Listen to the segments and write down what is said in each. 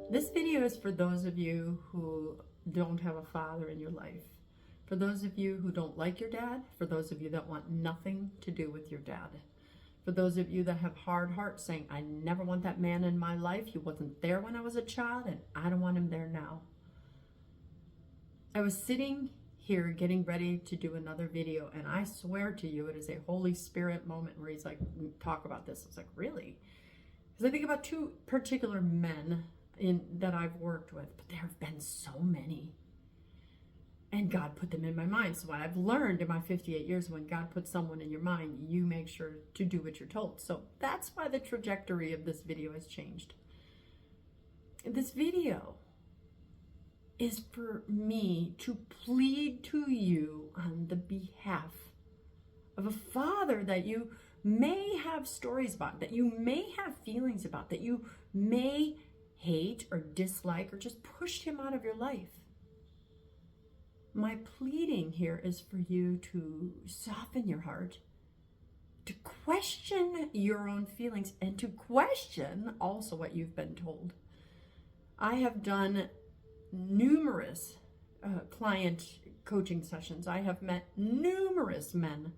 This video is for those of you who don't have a father in your life. For those of you who don't like your dad. For those of you that want nothing to do with your dad. For those of you that have hard hearts saying, I never want that man in my life. He wasn't there when I was a child and I don't want him there now. I was sitting here getting ready to do another video, and I swear to you, it is a Holy Spirit moment where he's like, talk about this. I was like, really? Because I think about two particular men that I've worked with, but there have been so many. And God put them in my mind. So what I've learned in my 58 years, when God puts someone in your mind, you make sure to do what you're told. So that's why the trajectory of this video has changed. This video is for me to plead to you on the behalf of a father that you may have stories about, that you may have feelings about, that you may hate or dislike or just pushed him out of your life. My pleading here is for you to soften your heart, to question your own feelings, and to question also what you've been told. I have done numerous client coaching sessions. I have met numerous men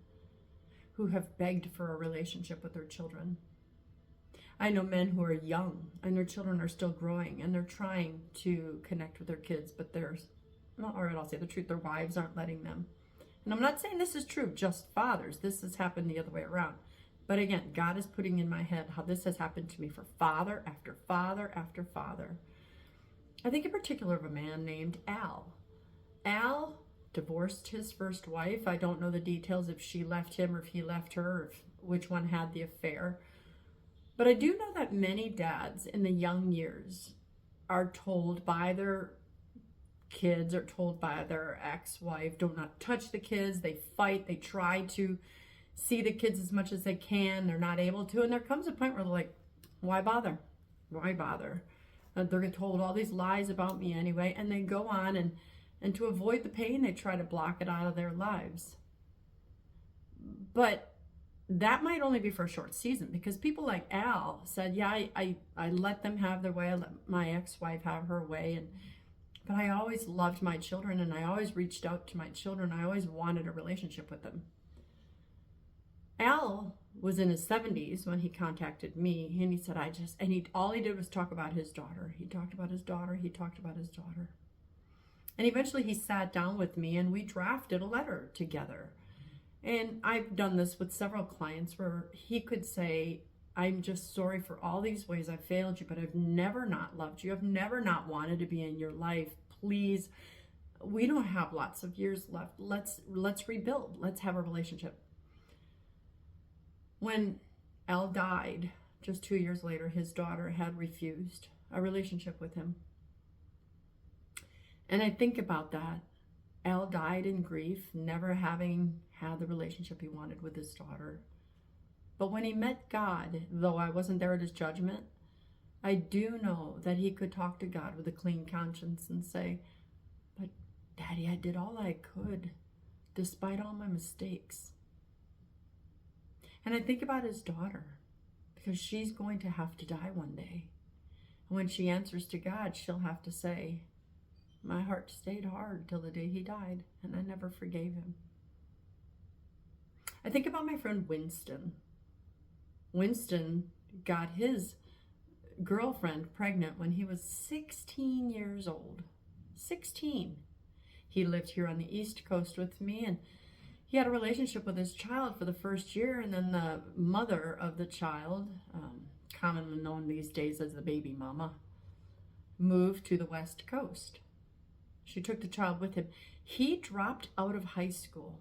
who have begged for a relationship with their children. I know men who are young and their children are still growing and they're trying to connect with their kids, but I'll say the truth, their wives aren't letting them. And I'm not saying this is true of just fathers. This has happened the other way around. But again, God is putting in my head how this has happened to me for father after father after father. I think in particular of a man named Al. Al divorced his first wife. I don't know the details if she left him or if he left her, or which one had the affair. But I do know that many dads in the young years are told by their kids or told by their ex-wife, do not touch the kids. They fight. They try to see the kids as much as they can. They're not able to. And there comes a point where they're like, why bother? Why bother? They're told all these lies about me anyway. And they go on and to avoid the pain, they try to block it out of their lives. But that might only be for a short season, because people like Al said, yeah, I let them have their way. I let my ex-wife have her way. But I always loved my children, and I always reached out to my children. I always wanted a relationship with them. Al was in his 70s when he contacted me, and he said, all he did was talk about his daughter. He talked about his daughter. He talked about his daughter. And eventually he sat down with me and we drafted a letter together. And I've done this with several clients where he could say, I'm just sorry for all these ways I failed you, but I've never not loved you. I've never not wanted to be in your life. Please, we don't have lots of years left. Let's rebuild. Let's have a relationship. When Al died, just 2 years later, his daughter had refused a relationship with him. And I think about that. Al died in grief, never having had the relationship he wanted with his daughter. But when he met God, though I wasn't there at his judgment, I do know that he could talk to God with a clean conscience and say, but Daddy, I did all I could, despite all my mistakes. And I think about his daughter, because she's going to have to die one day. And when she answers to God, she'll have to say, my heart stayed hard till the day he died, and I never forgave him. I think about my friend Winston. Winston got his girlfriend pregnant when he was 16 years old. 16. He lived here on the East Coast with me, and he had a relationship with his child for the first year, and then the mother of the child, commonly known these days as the baby mama, moved to the West Coast. She took the child with him. He dropped out of high school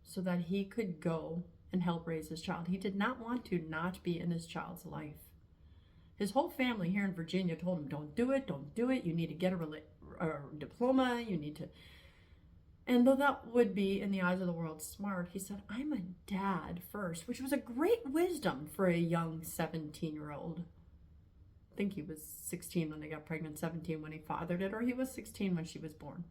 so that he could go and help raise his child. He did not want to not be in his child's life. His whole family here in Virginia told him, don't do it, don't do it. You need to get a diploma. You need to. And though that would be, in the eyes of the world, smart, he said, I'm a dad first, which was a great wisdom for a young 17-year-old. I think he was 16 when they got pregnant, 17 when he fathered it, or he was 16 when she was born.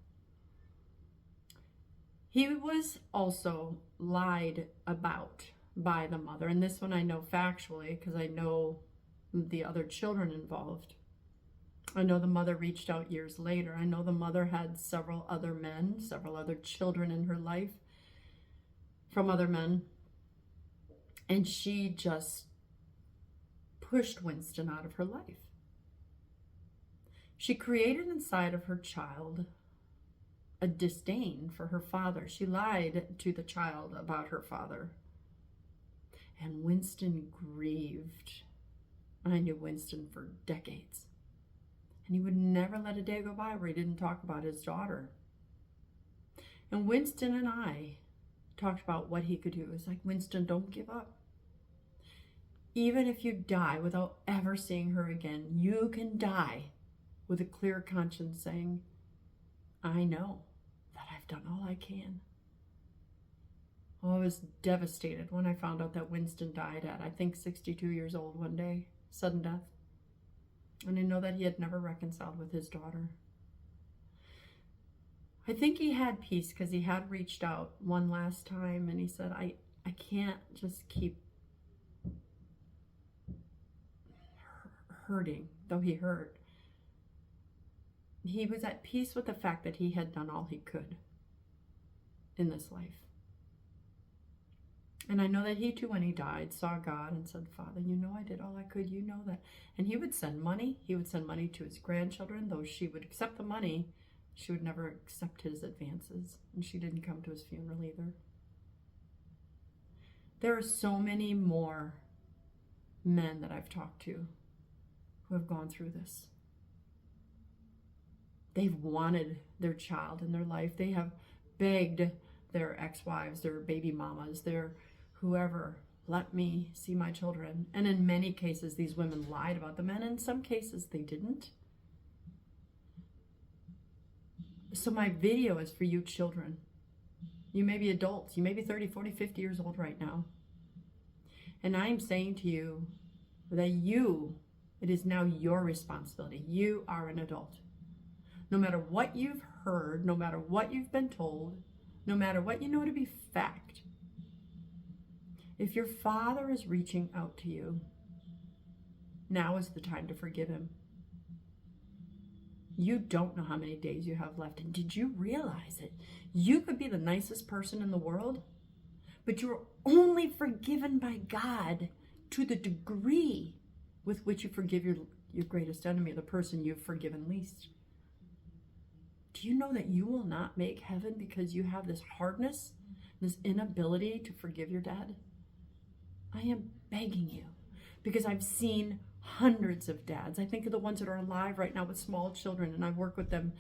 He was also lied about by the mother, and this one I know factually because I know the other children involved. I know the mother reached out years later. I know the mother had several other men, several other children in her life from other men. And she just pushed Winston out of her life. She created inside of her child a disdain for her father. She lied to the child about her father. And Winston grieved. I knew Winston for decades. And he would never let a day go by where he didn't talk about his daughter. And Winston and I talked about what he could do. It was like, Winston, don't give up. Even if you die without ever seeing her again, you can die with a clear conscience saying, I know that I've done all I can. Oh, I was devastated when I found out that Winston died at, I think, 62 years old one day, sudden death. And I know that he had never reconciled with his daughter. I think he had peace because he had reached out one last time and he said, I can't just keep hurting, though he hurt. He was at peace with the fact that he had done all he could in this life. And I know that he too, when he died, saw God and said, Father, you know I did all I could, you know that. And he would send money. He would send money to his grandchildren, though she would accept the money. She would never accept his advances. And she didn't come to his funeral either. There are so many more men that I've talked to who have gone through this. They've wanted their child in their life. They have begged their ex-wives, their baby mamas, their whoever, let me see my children. And in many cases, these women lied about the men. In some cases, they didn't. So my video is for you children. You may be adults. You may be 30, 40, 50 years old right now. And I'm saying to you that it is now your responsibility. You are an adult. No matter what you've heard, no matter what you've been told, no matter what you know to be fact, if your father is reaching out to you, now is the time to forgive him. You don't know how many days you have left. And did you realize it? You could be the nicest person in the world, but you're only forgiven by God to the degree with which you forgive your greatest enemy, the person you've forgiven least. Do you know that you will not make heaven because you have this hardness, this inability to forgive your dad? I am begging you, because I've seen hundreds of dads. I think of the ones that are alive right now with small children, and I work with them.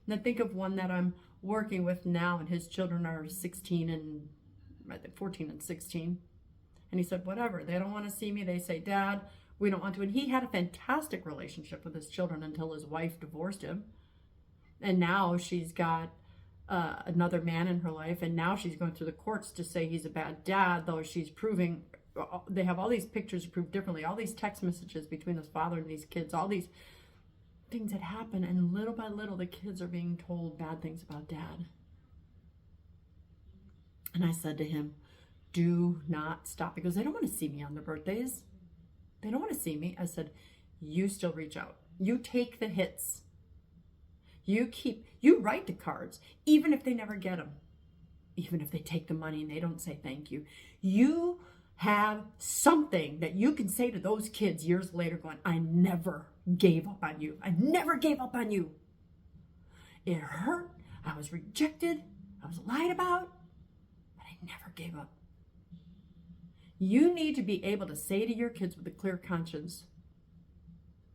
And I think of one that I'm working with now, and his children are 16 and I think 14 and 16. And he said, whatever, they don't want to see me. They say, Dad, we don't want to. And he had a fantastic relationship with his children until his wife divorced him. And now she's got another man in her life, and now she's going through the courts to say he's a bad dad, though she's proving, they have all these pictures to prove differently, all these text messages between this father and these kids, all these things that happen, and little by little the kids are being told bad things about dad. And I said to him, do not stop, because they don't want to see me on their birthdays. They don't want to see me. I said, you still reach out. You take the hits. You write the cards, even if they never get them, even if they take the money and they don't say thank you. You have something that you can say to those kids years later going, I never gave up on you. I never gave up on you. It hurt. I was rejected. I was lied about, but I never gave up. You need to be able to say to your kids with a clear conscience,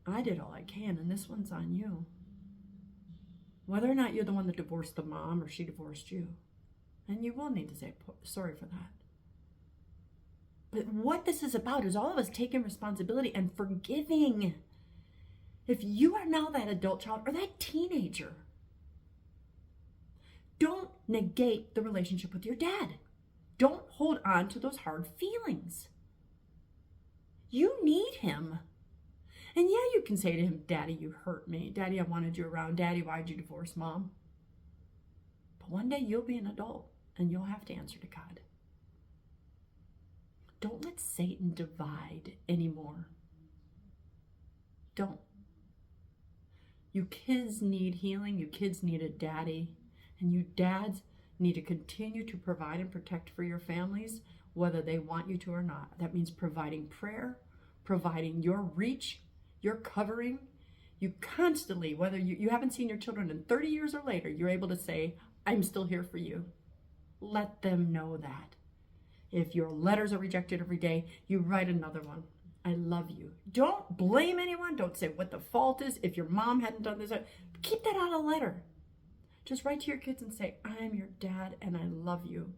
I did all I can, and this one's on you. Whether or not you're the one that divorced the mom or she divorced you. And you will need to say sorry for that. But what this is about is all of us taking responsibility and forgiving. If you are now that adult child or that teenager, don't negate the relationship with your dad. Don't hold on to those hard feelings. You need him. And yeah, you can say to him, Daddy, you hurt me. Daddy, I wanted you around. Daddy, why'd you divorce Mom? But one day you'll be an adult and you'll have to answer to God. Don't let Satan divide anymore. Don't. You kids need healing. You kids need a daddy. And you dads need to continue to provide and protect for your families, whether they want you to or not. That means providing prayer, providing your reach, your covering. You constantly, whether you haven't seen your children in 30 years or later, you're able to say, I'm still here for you. Let them know that. If your letters are rejected every day, you write another one. I love you. Don't blame anyone. Don't say what the fault is. If your mom hadn't done this, keep that on a letter. Just write to your kids and say, I'm your dad and I love you.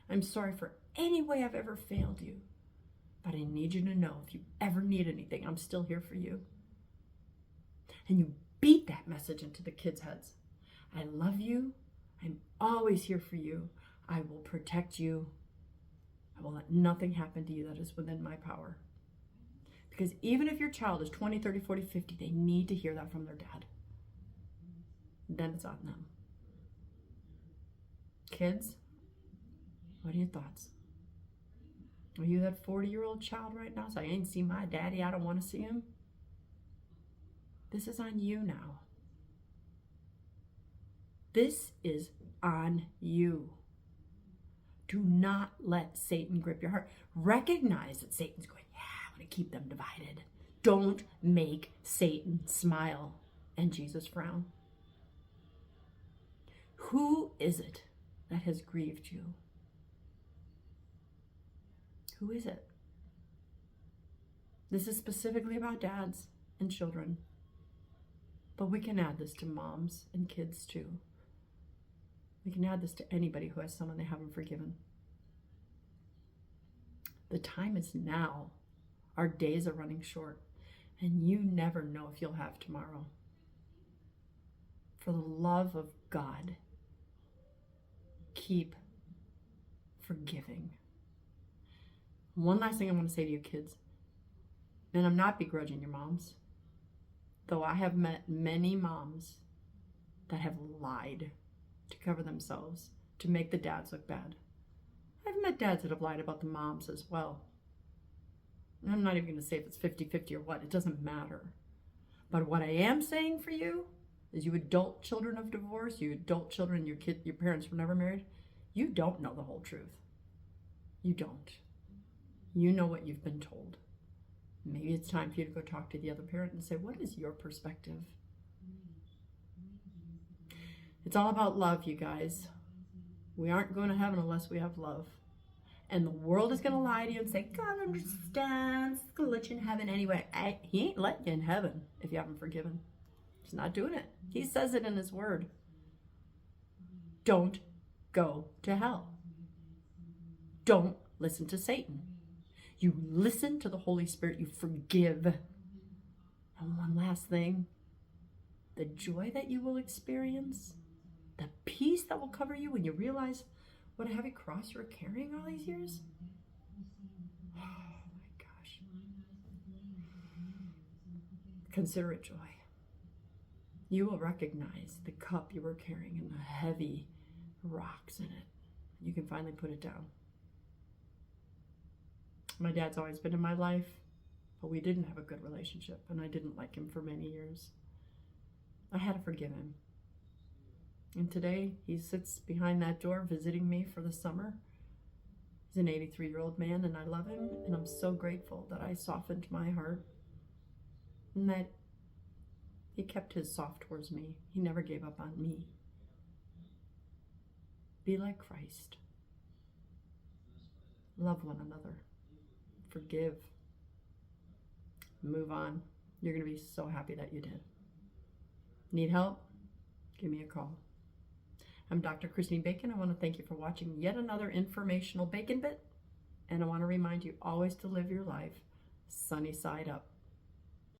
I'm sorry for any way I've ever failed you. But I need you to know if you ever need anything, I'm still here for you. And you beat that message into the kids' heads. I love you. I'm always here for you. I will protect you. I will let nothing happen to you that is within my power. Because even if your child is 20, 30, 40, 50, they need to hear that from their dad. Then it's on them. Kids, what are your thoughts? Are you that 40-year-old child right now? So I ain't seen my daddy. I don't want to see him. This is on you now. This is on you. Do not let Satan grip your heart. Recognize that Satan's going, yeah, I want to keep them divided. Don't make Satan smile and Jesus frown. Who is it that has grieved you? Who is it? This is specifically about dads and children. But we can add this to moms and kids too. We can add this to anybody who has someone they haven't forgiven. The time is now. Our days are running short, and you never know if you'll have tomorrow. For the love of God, keep forgiving. One last thing I want to say to you kids, and I'm not begrudging your moms, though I have met many moms that have lied to cover themselves, to make the dads look bad. I've met dads that have lied about the moms as well. And I'm not even going to say if it's 50-50 or what. It doesn't matter. But what I am saying for you is, you adult children of divorce, you adult children, your parents were never married, you don't know the whole truth. You don't. You know what you've been told. Maybe it's time for you to go talk to the other parent and say, what is your perspective? It's all about love, you guys. We aren't going to heaven unless we have love. And the world is going to lie to you and say, God understands. He's going to let you in heaven anyway. He ain't letting you in heaven if you haven't forgiven. He's not doing it. He says it in his word. Don't go to hell. Don't listen to Satan. You listen to the Holy Spirit. You forgive. And one last thing. The joy that you will experience, the peace that will cover you when you realize what a heavy cross you were carrying all these years. Oh my gosh. Consider it joy. You will recognize the cup you were carrying and the heavy rocks in it. You can finally put it down. My dad's always been in my life, but we didn't have a good relationship, and I didn't like him for many years. I had to forgive him. And today, he sits behind that door visiting me for the summer. He's an 83-year-old man, and I love him, and I'm so grateful that I softened my heart and that he kept his soft towards me. He never gave up on me. Be like Christ. Love one another. Forgive. Move on. You're going to be so happy that you did. Need help? Give me a call. I'm Dr. Christine Bacon. I want to thank you for watching yet another informational Bacon Bit. And I want to remind you always to live your life sunny side up.